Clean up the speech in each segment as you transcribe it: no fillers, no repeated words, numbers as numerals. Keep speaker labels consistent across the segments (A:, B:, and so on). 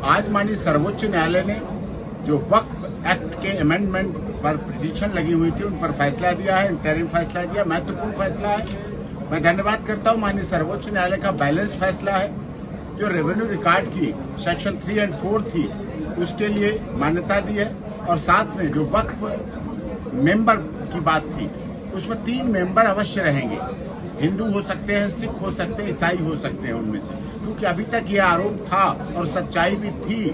A: आज माननीय सर्वोच्च न्यायालय ने जो वक्फ एक्ट के अमेंडमेंट पर पिटीशन लगी हुई थी उन पर फैसला दिया है, इंटरिम फैसला दिया, महत्वपूर्ण फैसला है। मैं धन्यवाद करता हूं माननीय सर्वोच्च न्यायालय का बैलेंस फैसला है। जो रेवेन्यू रिकॉर्ड की सेक्शन 3 और 4 थी उसके लिए मान्यता दी है और साथ में जो वक्फ मेंबर की बात थी उसमें 3 मेंबर अवश्य रहेंगे। हिंदू हो सकते हैं, सिख हो सकते हैं, ईसाई हो सकते हैं उनमें से, क्योंकि अभी तक ये आरोप था और सच्चाई भी थी,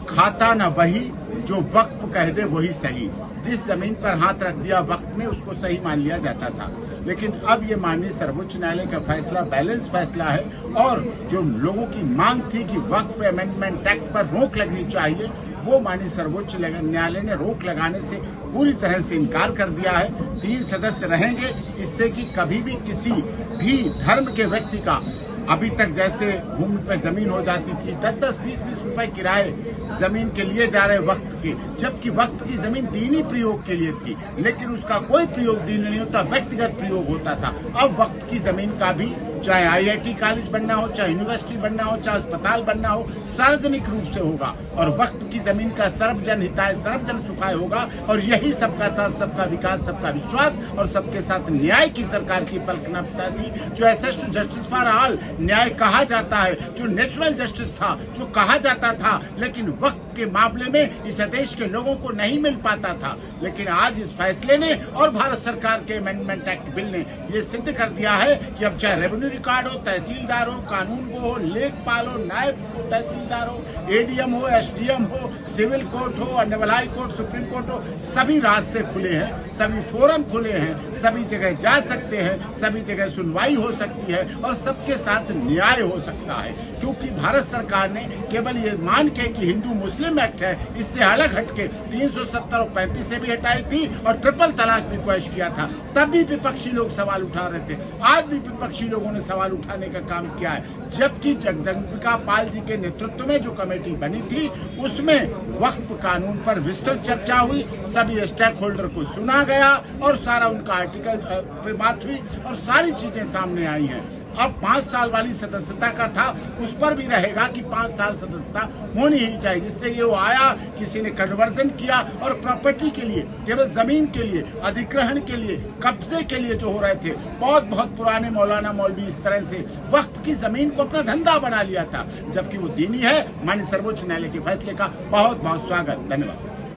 A: खाता न वही जो वक्फ कह दे वही सही। जिस जमीन पर हाथ रख दिया वक्फ ने उसको सही मान लिया जाता था, लेकिन अब ये माननीय सर्वोच्च न्यायालय का फैसला बैलेंस फैसला है और जो लोगों की मांग थी कि वक्फ अमेंडमेंट एक्ट पर रोक लगनी चाहिए वो माननीय सर्वोच्च न्यायालय ने रोक लगाने से पूरी तरह से इनकार कर दिया है। 3 सदस्य रहेंगे, इससे कि कभी भी किसी भी धर्म के व्यक्ति का अभी तक जैसे भूमि पे जमीन हो जाती थी 10-10, 20-20 रुपए किराए जमीन के लिए जा रहे वक्त के, जबकि वक्त की जमीन दीनी प्रयोग के लिए थी, लेकिन उसका कोई प्रयोग दीन नहीं होता, व्यक्तिगत प्रयोग होता था। अब वक्त की जमीन का भी चाहे IIT कॉलेज बनना हो, चाहे यूनिवर्सिटी बनना हो, चाहे अस्पताल बनना हो, सार्वजनिक रूप से होगा और वक्त की जमीन का सर्वजन हिताय सर्वजन सुखाय होगा। और यही सबका साथ, सबका विकास, सबका विश्वास और सबके साथ न्याय की सरकार की कल्पना थी। जो एसेस्ट जस्टिस फॉर ऑल न्याय कहा जाता है, जो नेचुरल जस्टिस था जो कहा जाता था, लेकिन वक्त के मामले में इस देश के लोगों को नहीं मिल पाता था। लेकिन आज इस फैसले ने और भारत सरकार के अमेंडमेंट एक्ट बिल ने ये सिद्ध कर दिया है कि अब चाहे रेवेन्यू रिकॉर्ड हो, तहसीलदार हो, कानून को हो, लेखपाल हो, नायब तहसीलदार हो, ADM हो, SDM हो, सिविल कोर्ट हो, honourable high court, supreme court हो, सभी रास्ते खुले हैं, सभी फोरम खुले हैं, सभी जगह जा सकते हैं, सभी जगह सुनवाई हो सकती है और सबके साथ न्याय हो सकता है। क्योंकि भारत सरकार ने केवल ये मान के कि हिंदू मुस्लिम एक्ट है, इससे अलग हटके 370 और 35 से भी हटाई थी और ट्रिपल तलाक भी पेश किया था, तब भी विपक्षी लोग सवाल उठा रहे थे। आज भी विपक्षी लोगों ने सवाल उठाने का काम किया है, जबकि जगदम्बिका पाल जी के नेतृत्व में जो कमेटी बनी थी उसमें वक्फ कानून पर विस्तृत चर्चा हुई, सभी स्टेक होल्डर को सुना गया और सारा उनका आर्टिकल पे बात हुई और सारी चीजें सामने आई हैं। अब 5 साल वाली सदस्यता का था, उस पर भी रहेगा कि 5 साल सदस्यता होनी ही चाहिए, जिससे ये वो आया किसी ने कन्वर्जन किया और प्रॉपर्टी के लिए, केवल जमीन के लिए, अधिग्रहण के लिए, कब्जे के लिए जो हो रहे थे, बहुत पुराने मौलाना मौलवी इस तरह से वक्त की जमीन को अपना धंधा बना लिया था, जबकि वो दीनी है। माननीय सर्वोच्च न्यायालय के फैसले का बहुत स्वागत, धन्यवाद।